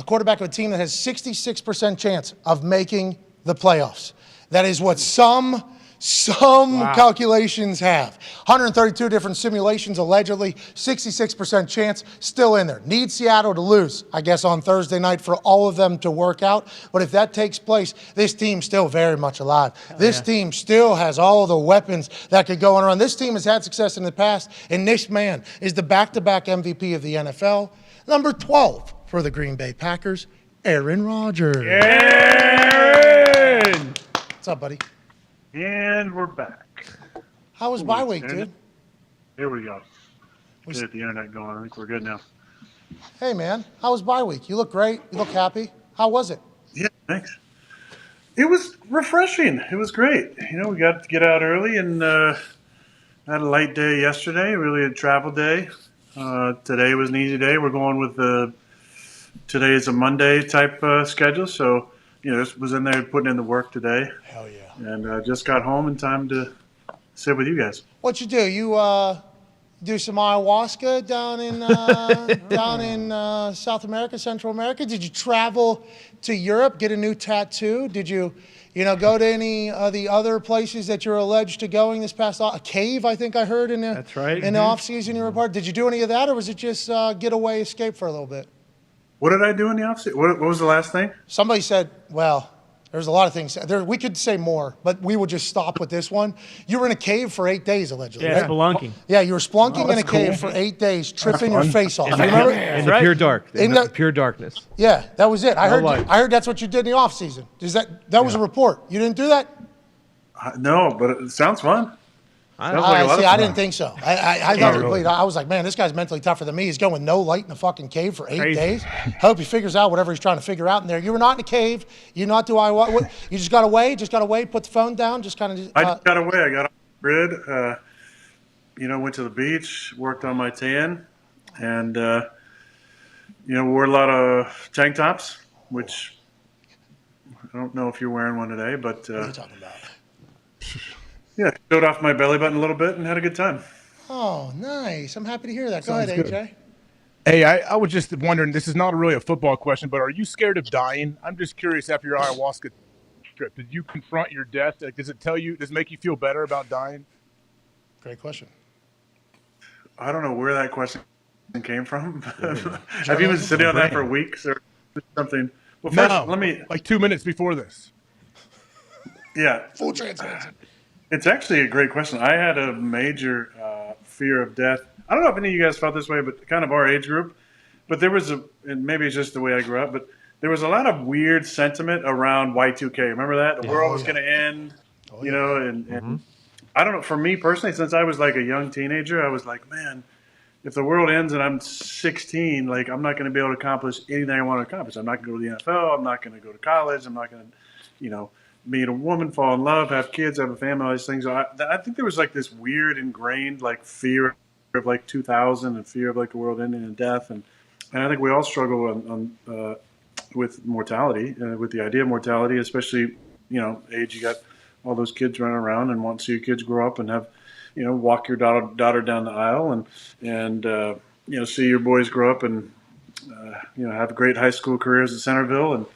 quarterback of a team that has 66% chance of making the playoffs. That is what some calculations have. 132 different simulations, allegedly, 66% chance, still in there. Need Seattle to lose, I guess, on Thursday night for all of them to work out. But if that takes place, this team's still very much alive. This team still has all the weapons that could go on around. This team has had success in the past, and this man is the back-to-back MVP of the NFL. Number 12 for the Green Bay Packers, Aaron Rodgers. Aaron! What's up, buddy? And we're back. How was bye week, dude? Here we go. Get the internet going. I think we're good now. Hey, man. How was bye week? You look great. You look happy. How was it? Yeah, thanks. It was refreshing. It was great. We got to get out early and had a light day yesterday, really a travel day. Today was an easy day. We're going with today is a Monday type schedule. So, just was in there putting in the work today. Hell yeah. And just got home in time to sit with you guys. What you do? You do some ayahuasca down in South America, Central America? Did you travel to Europe, get a new tattoo? Did you go to any of the other places that you're alleged to going this past a cave? I think I heard in the That's right. in the off season you were part. Did you do any of that, or was it just get away, escape for a little bit? What did I do in the off season? What was the last thing? Somebody said, well. There's a lot of things. We could say more, but we will just stop with this one. You were in a cave for 8 days, allegedly. Yeah, right? spelunking. Yeah, you were splunking in a cave for 8 days, tripping your face off. You remember? In the pure dark. In the pure darkness. Yeah, that was it. I light. heard that's what you did in the off season. That was a report. You didn't do that? No, but it sounds fun. I didn't think so. I thought really. I was like, man, this guy's mentally tougher than me. He's going with no light in a fucking cave for 8 days. Hope he figures out whatever he's trying to figure out in there. You were not in a cave. You not do what? You just got away. Put the phone down. Just kind of. I just got away. I got off the grid. Went to the beach, worked on my tan, and wore a lot of tank tops, which I don't know if you're wearing one today, but. What are you talking about? Yeah, showed off my belly button a little bit and had a good time. Oh, nice. I'm happy to hear that. Go ahead, AJ. Hey, I was just wondering, this is not really a football question, but are you scared of dying? I'm just curious after your ayahuasca trip. Did you confront your death? Does it make you feel better about dying? Great question. I don't know where that question came from. Have you been sitting on that for weeks or something? Well, first, let me... Like 2 minutes before this. Yeah. Full transparency. It's actually a great question. I had a major fear of death. I don't know if any of you guys felt this way, but kind of our age group. But there was and maybe it's just the way I grew up, but there was a lot of weird sentiment around Y2K. Remember that? The world was going to end, and I don't know. For me personally, since I was like a young teenager, I was like, man, if the world ends and I'm 16, like I'm not going to be able to accomplish anything I want to accomplish. I'm not going to go to the NFL. I'm not going to go to college. I'm not going to, meet a woman, fall in love, have kids, have a family, all these things. So I think there was like this weird ingrained like fear of like 2000 and fear of like the world ending and death. And I think we all struggle with mortality, with the idea of mortality, especially, age. You got all those kids running around and want to see your kids grow up and have, walk your daughter down the aisle and see your boys grow up and, have great high school careers at Centerville and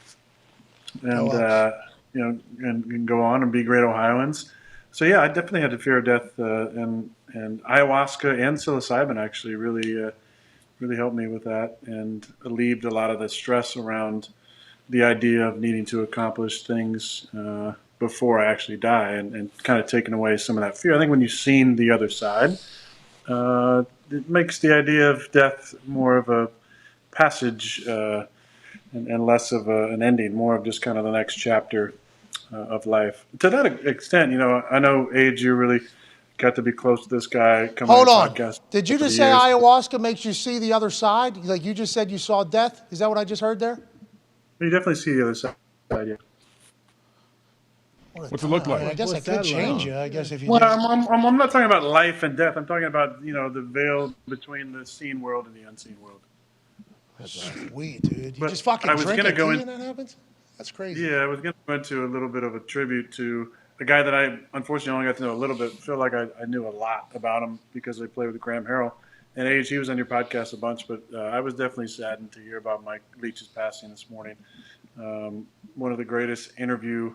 go on and be great Ohioans. So yeah, I definitely had a fear of death, and ayahuasca and psilocybin actually really helped me with that and alleviated a lot of the stress around the idea of needing to accomplish things before I actually die, and kind of taking away some of that fear. I think when you've seen the other side, it makes the idea of death more of a passage and less of an ending, more of just kind of the next chapter of life. To that extent, I know, Age, you really got to be close to this guy. Hold on. Did you just say ayahuasca makes you see the other side? Like you just said you saw death? Is that what I just heard there? You definitely see the other side, yeah. What's it look like? I guess I could change you. I guess if you. Well, I'm not talking about life and death. I'm talking about the veil between the seen world and the unseen world. That's sweet, dude. You just fucking drink a tea and that happens? That's crazy. Yeah, I was going to go into a little bit of a tribute to a guy that I unfortunately only got to know a little bit. Feel like I knew a lot about him because I played with Graham Harrell. And Age, he was on your podcast a bunch, but I was definitely saddened to hear about Mike Leach's passing this morning. One of the greatest interview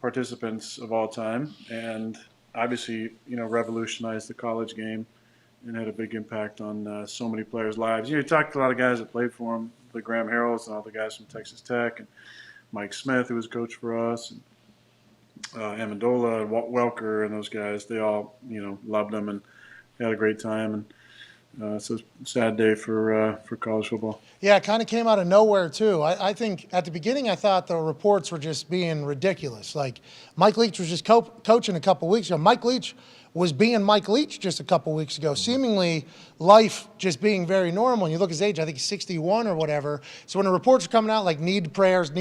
participants of all time, and obviously, revolutionized the college game and had a big impact on so many players' lives. You talked to a lot of guys that played for him, the Graham Harrells and all the guys from Texas Tech, and Mike Smith, who was coach for us, and Amendola, and Welker, and those guys. They all, loved him and had a great time. And so it's a sad day for college football. Yeah, it kind of came out of nowhere, too. I think at the beginning I thought the reports were just being ridiculous. Like, Mike Leach was just coaching a couple weeks ago. Mike Leach was being Mike Leach just a couple weeks ago, seemingly life just being very normal. And you look at his age, I think he's 61 or whatever. So when the reports are coming out like need prayers,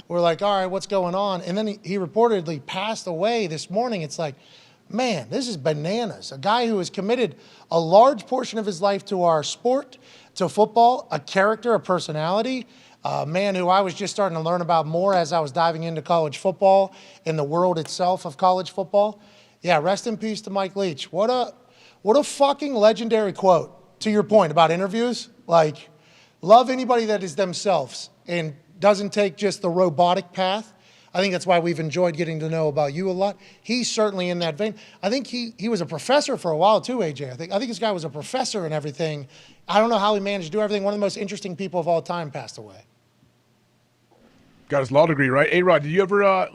we're like, all right, what's going on? And then he reportedly passed away this morning. It's like, man, this is bananas. A guy who has committed a large portion of his life to our sport, to football, a character, a personality, a man who I was just starting to learn about more as I was diving into college football and the world itself of college football. Yeah, rest in peace to Mike Leach. What a fucking legendary quote, to your point about interviews. Like, love anybody that is themselves and doesn't take just the robotic path. I think that's why we've enjoyed getting to know about you a lot. He's certainly in that vein. I think he was a professor for a while too, AJ. I think this guy was a professor and everything. I don't know how he managed to do everything. One of the most interesting people of all time passed away. Got his law degree, right? A-Rod, did you ever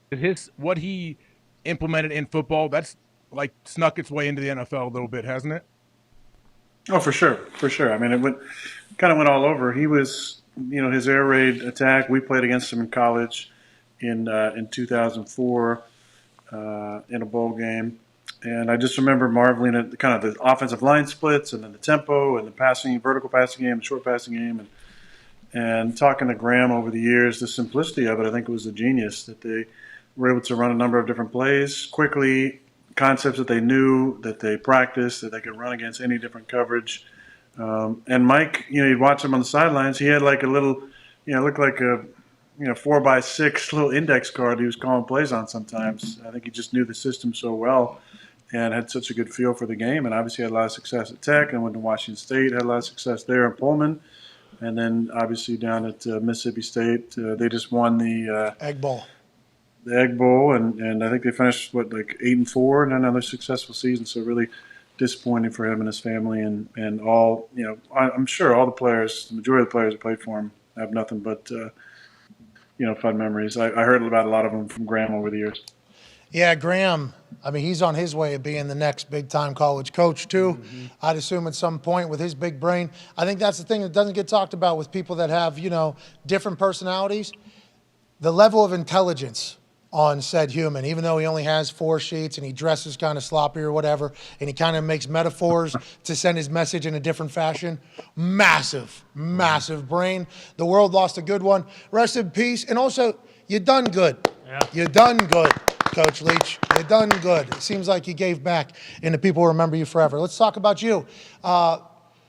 did what he implemented in football, that's like snuck its way into the NFL a little bit, hasn't it? Oh, for sure. I mean, it kind of went all over. He was, his air raid attack. We played against him in college in 2004 in a bowl game, and I just remember marveling at kind of the offensive line splits and then the tempo and the vertical passing game, the short passing game, and talking to Graham over the years, the simplicity of it. I think it was a genius that they were able to run a number of different plays quickly, concepts that they knew, that they practiced, that they could run against any different coverage. And Mike, you'd watch him on the sidelines. He had like a little, looked like a 4x6 little index card he was calling plays on sometimes. I think he just knew the system so well and had such a good feel for the game. And obviously had a lot of success at Tech and went to Washington State, had a lot of success there in Pullman. And then obviously down at Mississippi State, they just won the Egg Bowl. The Egg Bowl, and I think they finished 8-4 and another successful season. So really disappointing for him and his family, and all. I'm sure all the players, the majority of the players that played for him, have nothing but fun memories. I heard about a lot of them from Graham over the years. Yeah, Graham, I mean, he's on his way of being the next big-time college coach, too. Mm-hmm. I'd assume at some point with his big brain. I think that's the thing that doesn't get talked about with people that have, different personalities. The level of intelligence on said human, even though he only has 4 sheets and he dresses kind of sloppy or whatever, and he kind of makes metaphors to send his message in a different fashion. Massive brain. The world lost a good one. Rest in peace. And also, you done good. Yeah. You done good, Coach Leach. You done good. It seems like you gave back, and the people will remember you forever. Let's talk about you.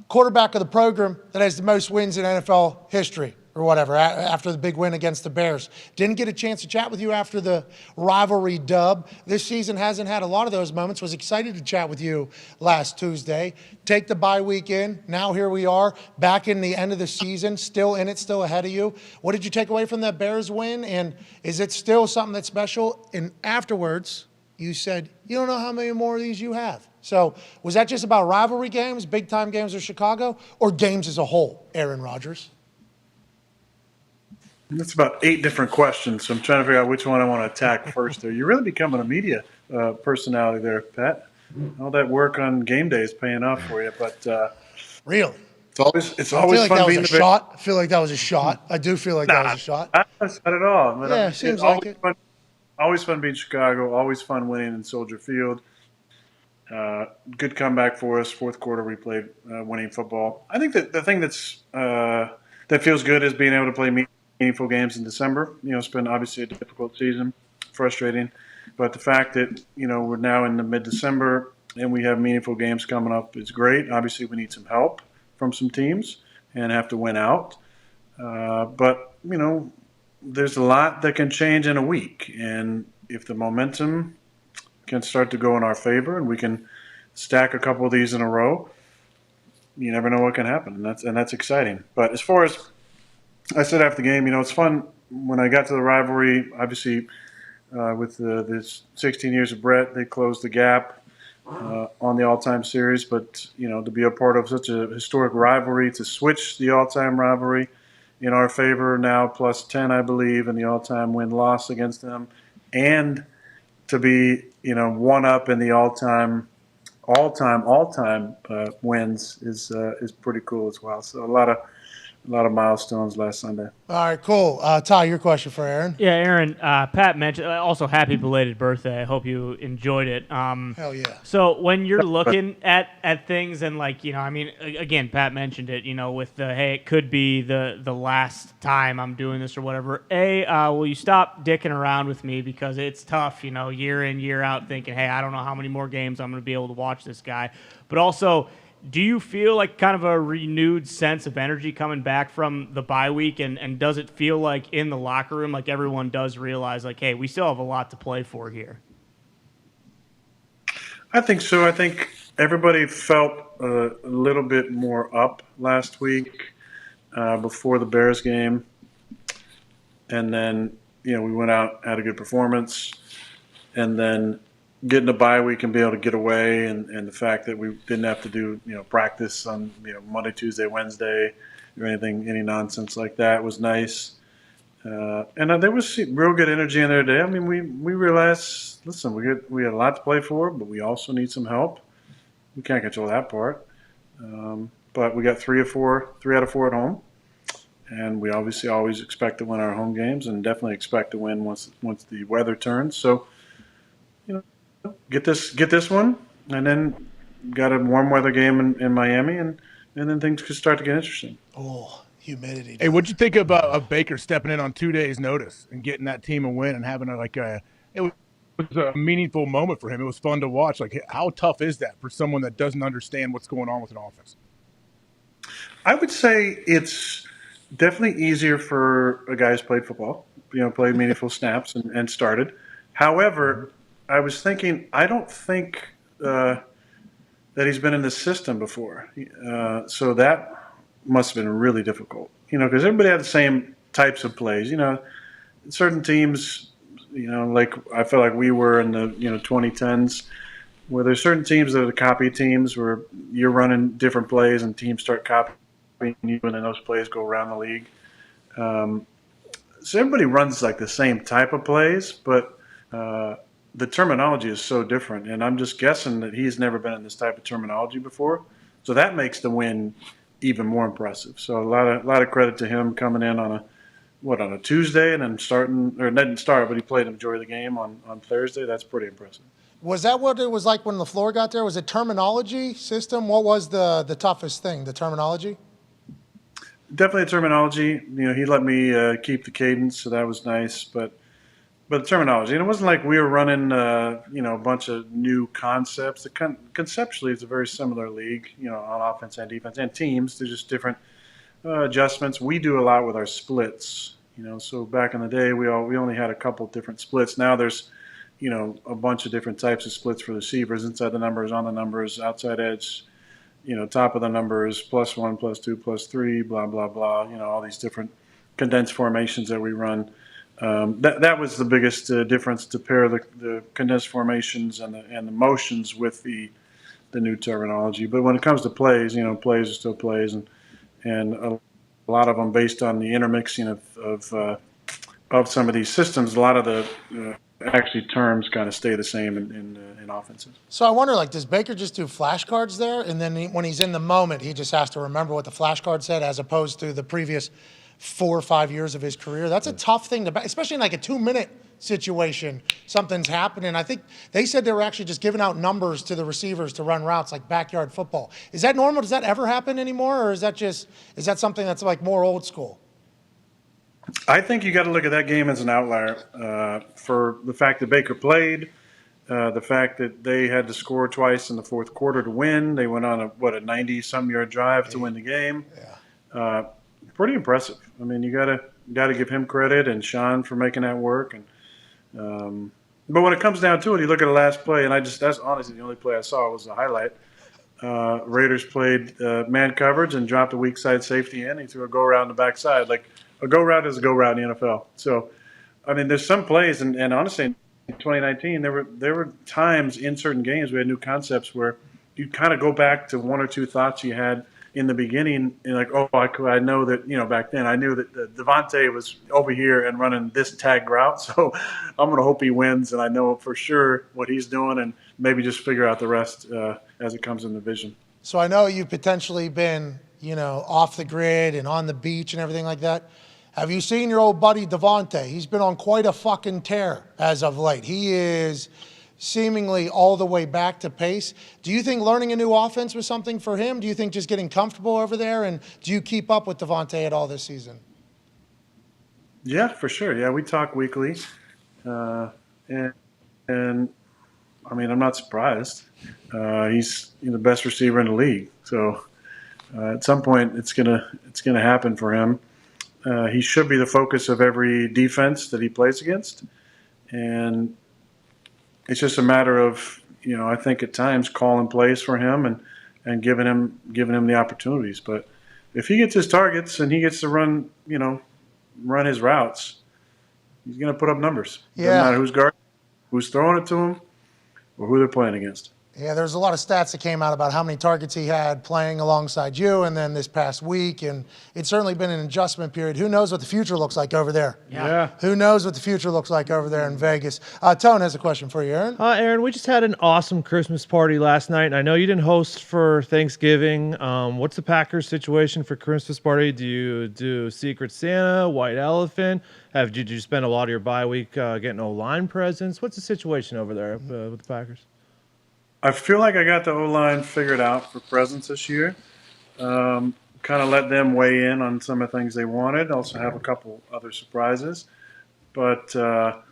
Quarterback of the program that has the most wins in NFL history, or whatever, after the big win against the Bears. Didn't get a chance to chat with you after the rivalry dub. This season hasn't had a lot of those moments. Was excited to chat with you last Tuesday. Take the bye week in. Now here we are, back in the end of the season, still in it, still ahead of you. What did you take away from that Bears win? And is it still something that's special? And afterwards, you said, you don't know how many more of these you have. So was that just about rivalry games, big-time games of Chicago, or games as a whole, Aaron Rodgers? That's about 8 different questions, so I'm trying to figure out which one I want to attack first there. You're really becoming a media personality there, Pat. All that work on game day is paying off for you, but really, it's always fun being the shot. I feel like that was a shot. I do feel like that was a shot. Not at all. But yeah, seems like it. Always fun being Chicago. Always fun winning in Soldier Field. Good comeback for us. Fourth quarter, we played winning football. I think that the thing that feels good is being able to play meaningful games in December. It's been obviously a difficult season, frustrating, but the fact that we're now in the mid-December and we have meaningful games coming up is great. Obviously, we need some help from some teams and have to win out. But there's a lot that can change in a week, and if the momentum can start to go in our favor and we can stack a couple of these in a row, you never know what can happen, and that's exciting. But as far as I said after the game, it's fun when I got to the rivalry. Obviously, with this 16 years of Brett, they closed the gap on the all-time series. But to be a part of such a historic rivalry, to switch the all-time rivalry in our favor now, plus 10, I believe, in the all-time win-loss against them, and to be one up in the all-time wins is pretty cool as well. So a lot of milestones last Sunday. All right, cool. Ty, your question for Aaron. Yeah, Aaron, Pat mentioned, also happy belated birthday. I hope you enjoyed it. Hell yeah. So when you're looking at things and again, Pat mentioned it, with the, hey, it could be the last time I'm doing this or whatever. Will you stop dicking around with me, because it's tough, year in, year out, thinking, hey, I don't know how many more games I'm going to be able to watch this guy. But also, do you feel like kind of a renewed sense of energy coming back from the bye week? And does it feel like in the locker room, like everyone does realize, like, hey, we still have a lot to play for here? I think so. I think everybody felt a little bit more up last week before the Bears game. And then, we went out, had a good performance. And then getting a bye week and be able to get away, and the fact that we didn't have to do practice on Monday, Tuesday, Wednesday, or any nonsense like that was nice. And there was real good energy in there today. I mean, we realized, listen, we had a lot to play for, but we also need some help. We can't control that part, but we got 3 out of 4 at home, and we obviously always expect to win our home games, and definitely expect to win once the weather turns. So, get this one, and then got a warm weather game in Miami, and then things could start to get interesting. Oh, humidity. Hey, what'd you think of Baker stepping in on 2 days' notice and getting that team a win and having it was a meaningful moment for him. It was fun to watch. Like, how tough is that for someone that doesn't understand what's going on with an offense? I would say it's definitely easier for a guy who's played football, played meaningful snaps and started. However, I was thinking, I don't think that he's been in the system before. So that must have been really difficult, because everybody had the same types of plays. Certain teams, like I felt like we were in the 2010s, where there's certain teams that are the copy teams where you're running different plays and teams start copying you, and then those plays go around the league. So everybody runs like the same type of plays, but the terminology is so different, and I'm just guessing that he's never been in this type of terminology before. So that makes the win even more impressive. So a lot of credit to him coming in on a Tuesday, and then didn't start, but he played the majority of the game on Thursday. That's pretty impressive. Was that what it was like when LaFleur got there? Was it terminology system? What was the toughest thing, the terminology? Definitely terminology. He let me keep the cadence, so that was nice. But the terminology, and it wasn't like we were running, a bunch of new concepts. Conceptually, it's a very similar league, on offense and defense and teams. There's just different adjustments. We do a lot with our splits, So back in the day, we only had a couple different splits. Now there's, a bunch of different types of splits for receivers: inside the numbers, on the numbers, outside edge, top of the numbers, +1, +2, +3, blah blah blah. All these different condensed formations that we run. That was the biggest difference, to pair the condensed formations and the motions with the new terminology. But when it comes to plays, plays are still plays, and a lot of them based on the intermixing of some of these systems. A lot of the actually terms kind of stay the same in offenses. So I wonder, does Baker just do flashcards there, and then when he's in the moment, he just has to remember what the flashcard said, as opposed to the previous 4 or 5 years of his career? That's a tough thing to, especially in a 2-minute situation. Something's happening. I think they said they were actually just giving out numbers to the receivers to run routes like backyard football. Is that normal? Does that ever happen anymore, or is that something that's more old school? I think you got to look at that game as an outlier for the fact that Baker played, the fact that they had to score twice in the fourth quarter to win. They went on a 90-some yard drive to win the game. Yeah. Pretty impressive. I mean, you gotta give him credit, and Sean for making that work. And But when it comes down to it, you look at the last play, and that's honestly the only play I saw was the highlight. Raiders played man coverage and dropped a weak side safety in. He threw a go route in the backside. Like, a go route is a go route in the NFL. So, I mean, there's some plays, and honestly, in 2019, there were times in certain games we had new concepts where you kind of go back to one or two thoughts you had in the beginning, and like, oh, I know that, back then I knew that Davante was over here and running this tag route, so I'm going to hope he wins, and I know for sure what he's doing, and maybe just figure out the rest as it comes in the vision. So I know you've potentially been, off the grid and on the beach and everything like that. Have you seen your old buddy Davante? He's been on quite a fucking tear as of late. He is seemingly all the way back to pace. Do you think learning a new offense was something for him? Do you think just getting comfortable over there? And do you keep up with Davante at all this season? Yeah, for sure. Yeah, we talk weekly. And I mean, I'm not surprised. He's the best receiver in the league. So at some point, it's gonna happen for him. He should be the focus of every defense that he plays against, and it's just a matter of I think at times calling plays for him and giving him the opportunities. But if he gets his targets and he gets to run his routes, he's going to put up numbers. Yeah. Doesn't matter who's guarding, who's throwing it to him, or who they're playing against. Yeah, there's a lot of stats that came out about how many targets he had playing alongside you and then this past week, and it's certainly been an adjustment period. Who knows what the future looks like over there? Yeah. Who knows what the future looks like over there in Vegas? Tone has a question for you, Aaron. Aaron, we just had an awesome Christmas party last night, and I know you didn't host for Thanksgiving. What's the Packers situation for Christmas party? Do you do Secret Santa, White Elephant? Did you spend a lot of your bye week getting O-line presents? What's the situation over there with the Packers? I feel like I got the O-line figured out for presents this year. Kind of let them weigh in on some of the things they wanted. Also have a couple other surprises. But AJ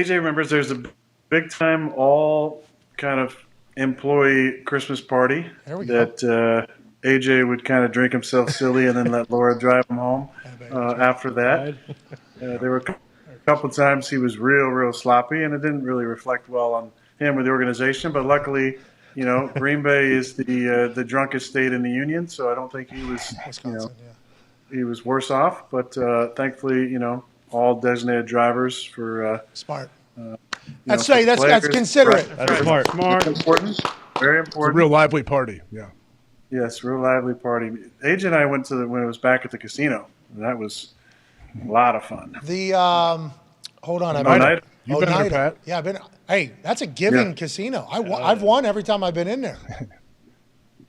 remembers there's a big time all kind of employee Christmas party that AJ would kind of drink himself silly and then let Laura drive him home after that. There were a couple of times he was real sloppy, and it didn't really reflect well on him or the organization, but luckily, Green Bay is the drunkest state in the union, so I don't think he was, he was worse off. But thankfully, all designated drivers for smart. That's considerate. That's smart. Important, very important. It's a real lively party. Yeah. Yes, real lively party. AJ and I went to when it was back at the casino. And that was a lot of fun. Hold on, You've been there, Pat. Yeah, I've been. Hey, that's a giving casino. I've won every time I've been in there.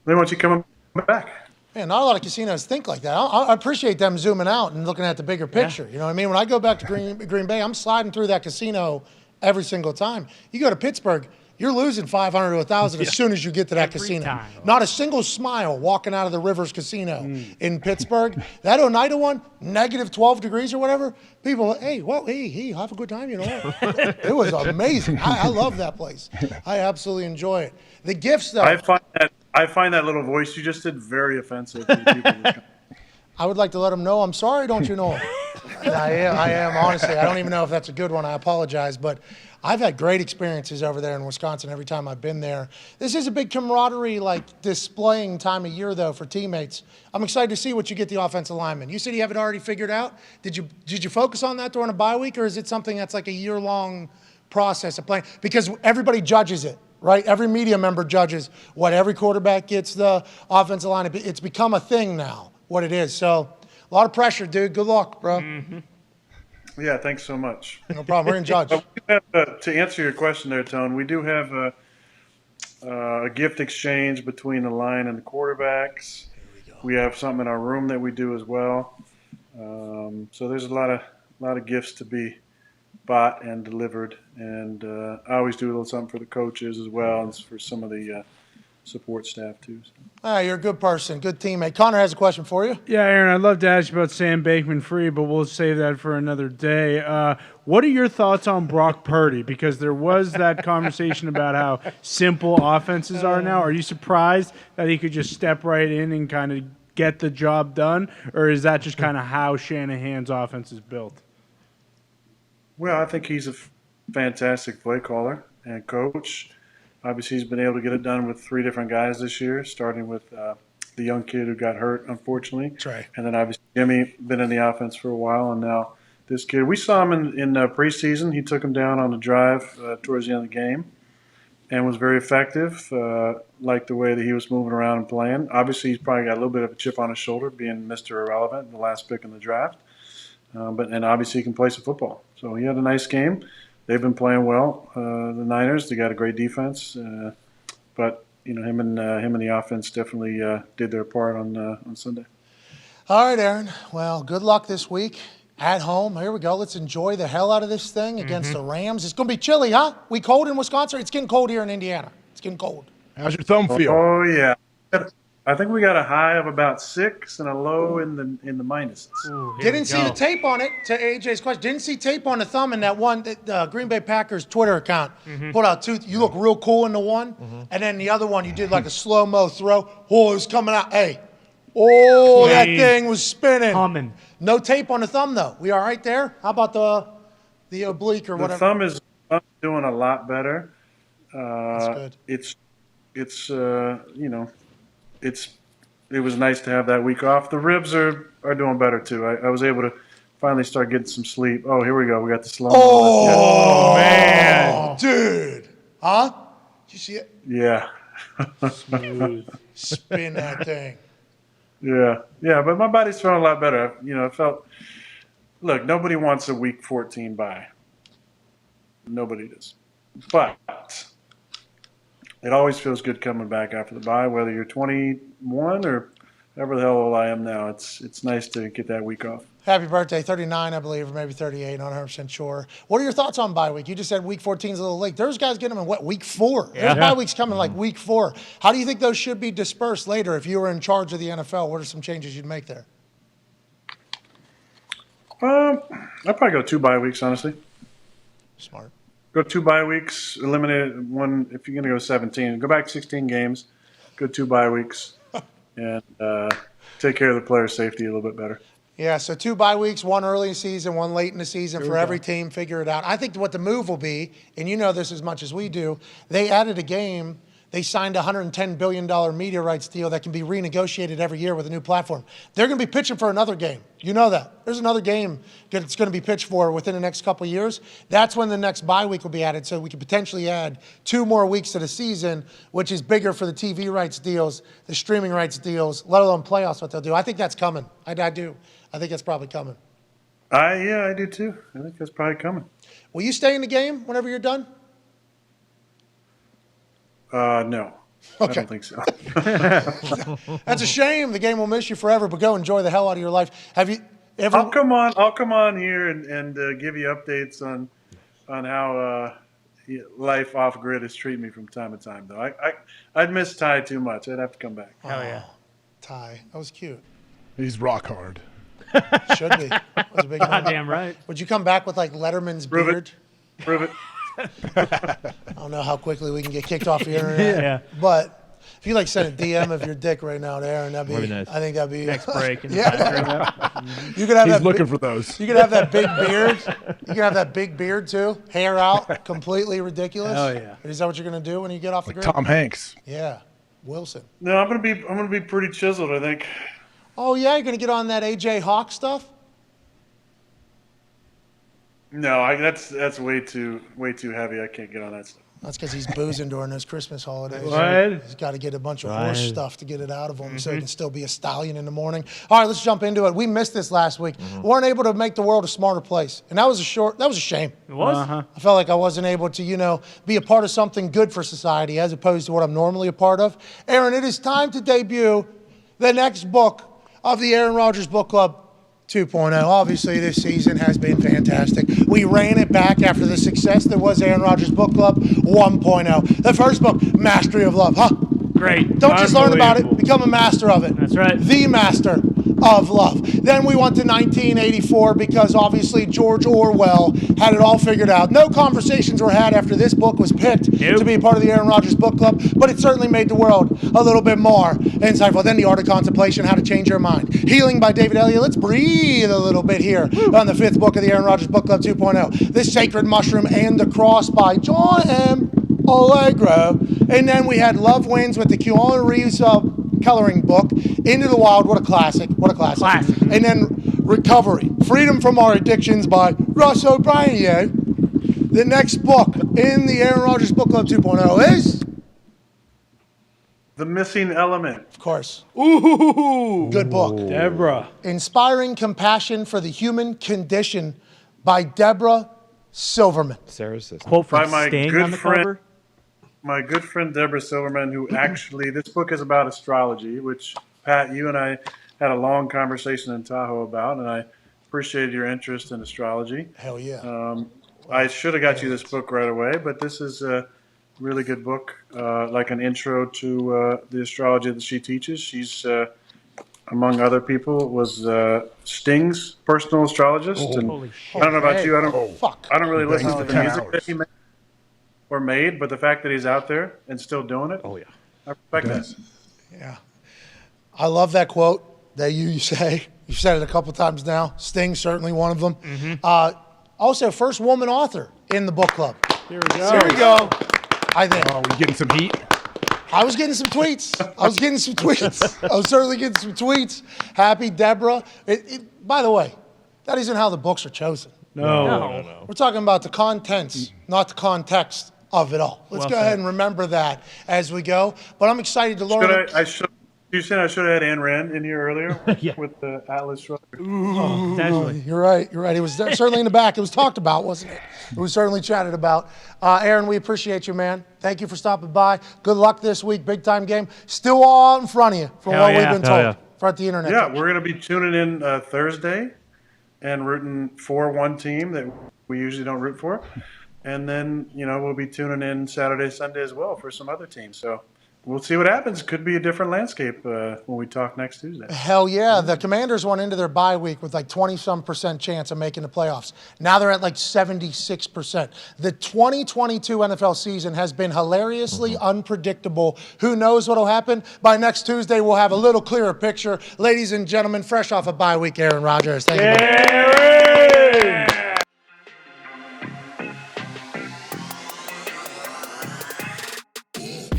They want you coming back. Man, not a lot of casinos think like that. I appreciate them zooming out and looking at the bigger picture. You know what I mean? When I go back to Green Bay, I'm sliding through that casino every single time. You go to Pittsburgh, you're losing 500 to 1,000 as soon as you get to that casino. Time. Not a single smile walking out of the Rivers Casino in Pittsburgh. That Oneida one, negative 12 degrees or whatever. People, hey, have a good time, It was amazing. I love that place. I absolutely enjoy it. The gifts, though. I find that little voice you just did very offensive to the people. I would like to let them know I'm sorry, don't you know? I am, honestly. I don't even know if that's a good one. I apologize. But I've had great experiences over there in Wisconsin every time I've been there. This is a big camaraderie, displaying time of year, though, for teammates. I'm excited to see what you get the offensive linemen. You said you have it already figured out. Did you focus on that during a bye week, or is it something that's like a year-long process of playing? Because everybody judges it. Right? Every media member judges what every quarterback gets the offensive line. It's become a thing now, what it is. So a lot of pressure, dude. Good luck, bro. Mm-hmm. Yeah, thanks so much. No problem. We're in judge. To answer your question there, Tone, we do have a gift exchange between the line and the quarterbacks. We have something in our room that we do as well. So there's a lot of gifts to be bought and delivered, and I always do a little something for the coaches as well as for some of the support staff too. So. You're a good person, good teammate. Connor has a question for you. Yeah, Aaron, I'd love to ask you about Sam Bankman-Fried, but we'll save that for another day. What are your thoughts on Brock Purdy? Because there was that conversation about how simple offenses are now. Are you surprised that he could just step right in and kind of get the job done, or is that just kind of how Shanahan's offense is built? Well, I think he's a fantastic play caller and coach. Obviously, he's been able to get it done with 3 different guys this year, starting with the young kid who got hurt, unfortunately. That's right. And then obviously Jimmy been in the offense for a while, and now this kid. We saw him in preseason. He took him down on the drive towards the end of the game and was very effective. Liked the way that he was moving around and playing. Obviously, he's probably got a little bit of a chip on his shoulder, being Mr. Irrelevant, the last pick in the draft. And obviously he can play some football. So he had a nice game. They've been playing well. The Niners, they got a great defense. But him and the offense definitely did their part on Sunday. All right, Aaron. Well, good luck this week at home. Here we go. Let's enjoy the hell out of this thing against the Rams. It's going to be chilly, huh? We cold in Wisconsin? It's getting cold here in Indiana. It's getting cold. How's your thumb feel? Oh yeah, I think we got a high of about 6 and a low in the minuses. Ooh, here Didn't we see go. the tape on it, to AJ's question. Didn't see tape on the thumb in that one, Green Bay Packers Twitter account. Put out 2. You look real cool in the one. And then the other one, you did like a slow-mo throw. Oh, it was coming out. Hey. Oh, that Clean. thing was spinning. Humming. No tape on the thumb, though. We all right there? How about the oblique or The whatever? thumb is doing a lot better. That's good. It was nice to have that week off. The ribs are doing better too. I was able to finally start getting some sleep. Oh, here we go. We got the slow. Oh, man. Dude. Huh? Did you see it? Yeah. Spin that thing. Yeah. But my body's feeling a lot better. I felt. Look, nobody wants a week 14 bye. Nobody does. But it always feels good coming back after the bye, whether you're 21 or however the hell old I am now. It's nice to get that week off. Happy birthday, 39, I believe, or maybe 38, not 100% sure. What are your thoughts on bye week? You just said week 14 is a little late. There's guys getting them in, week 4? Yeah. There's bye weeks coming like week 4. How do you think those should be dispersed later if you were in charge of the NFL? What are some changes you'd make there? I'd probably go 2 bye weeks, honestly. Smart. Go 2 bye weeks, eliminate one. If you're going to go 17, go back 16 games, go 2 bye weeks, and take care of the player safety a little bit better. Yeah, so 2 bye weeks, 1 early in the season, 1 late in the season for every team. Figure it out. I think what the move will be, and you know this as much as we do, they added a game. They signed a $110 billion media rights deal that can be renegotiated every year with a new platform. They're going to be pitching for another game. You know that. There's another game that's going to be pitched for within the next couple of years. That's when the next bye week will be added, so we could potentially add 2 more weeks to the season, which is bigger for the TV rights deals, the streaming rights deals, let alone playoffs, what they'll do. I think that's coming. I do. I think that's probably coming. I do too. I think that's probably coming. Will you stay in the game whenever you're done? No. Okay. I don't think so. That's a shame. The game will miss you forever, but go enjoy the hell out of your life. Have you ever? I'll come on here and give you updates on how life off grid is treating me from time to time. Though I'd miss Ty too much. I'd have to come back. Hell yeah. Ty, that was cute. He's rock hard. Should be. That was a big moment. Goddamn right. Would you come back with like Letterman's Prove beard? Prove it. I don't know how quickly we can get kicked off the internet. Yeah. But if you like send a DM of your dick right now to Aaron, that'd be nice. I think that'd be Next break. In the Yeah. bathroom. You could have He's that looking big, for those. You could have that big beard. You could have that big beard too. Hair out, completely ridiculous. Hell yeah. Is that what you're gonna do when you get off the grid? Tom Hanks. Yeah. Wilson. No, I'm gonna be pretty chiseled. I think. Oh yeah, you're gonna get on that AJ Hawk stuff? No, that's way too heavy. I can't get on that stuff. That's because he's boozing during those Christmas holidays. What? He's got to get a bunch of horse stuff to get it out of him so he can still be a stallion in the morning. All right, let's jump into it. We missed this last week. We weren't able to make the world a smarter place. And that was a shame. It was? I felt like I wasn't able to, be a part of something good for society as opposed to what I'm normally a part of. Aaron, it is time to debut the next book of the Aaron Rodgers Book Club 2.0. Obviously, this season has been fantastic. We ran it back after the success that was Aaron Rodgers Book Club 1.0. The first book, Mastery of Love. Huh? Great. Don't just learn about it, Unbelievable. become a master of it. That's right. The master of love. Then we went to 1984 because obviously George Orwell had it all figured out. No conversations were had after this book was picked to be part of the Aaron Rodgers book club, but it certainly made the world a little bit more insightful. Then The Art of Contemplation, How to Change Your Mind. Healing by David Elliott. Let's breathe a little bit here on the 5th book of the Aaron Rodgers book club 2.0. The Sacred Mushroom and the Cross by John M. Allegro. And then we had Love Wins with the Keanu Reeves coloring book, Into the Wild. What a classic. What a classic. And then Recovery, Freedom from Our Addictions by Russ O'Brien. The next book in the Aaron Rodgers Book Club 2.0 is? The Missing Element. Of course. Ooh. Good book. Deborah. Inspiring Compassion for the Human Condition by Deborah Silverman. Sarah's sister. Quote By from my Sting good on the friend- cover. My good friend Deborah Silverman, who actually, this book is about astrology, which, Pat, you and I had a long conversation in Tahoe about, and I appreciated your interest in astrology. Hell yeah. I should have got you this book right away, but this is a really good book, like an intro to the astrology that she teaches. She's, among other people, was Sting's personal astrologist. And Holy I don't know about you. Fuck. I don't really listen to Thanks the for 10 music that hours. he made or made, but the fact that he's out there and still doing it, Oh yeah. I respect that. Yeah. I love that quote that you say. You've said it a couple times now. Sting's certainly one of them. Also, first woman author in the book club. Here we go. There we go. I think. Oh, we getting some heat? I was getting some tweets. I was certainly getting some tweets. Happy Deborah. By the way, that isn't how the books are chosen. No. We're talking about the contents, not the context of it all. Let's go ahead and remember that as we go. But I'm excited to learn. You said I should have had Ayn Rand in here earlier with the Atlas Shrugged. Potentially. You're right. It was certainly in the back. It was talked about, wasn't it? It was certainly chatted about. Aaron, we appreciate you, man. Thank you for stopping by. Good luck this week. Big time game. Still all out in front of you from Hell what yeah. we've been Hell told. yeah. Front the internet. Yeah, we're going to be tuning in Thursday and rooting for one team that we usually don't root for. And then, we'll be tuning in Saturday, Sunday as well for some other teams. So we'll see what happens. Could be a different landscape when we talk next Tuesday. Hell yeah. The Commanders went into their bye week with like 20-some% chance of making the playoffs. Now they're at like 76%. The 2022 NFL season has been hilariously unpredictable. Who knows what will happen? By next Tuesday, we'll have a little clearer picture. Ladies and gentlemen, fresh off a bye week, Aaron Rodgers. Thank you.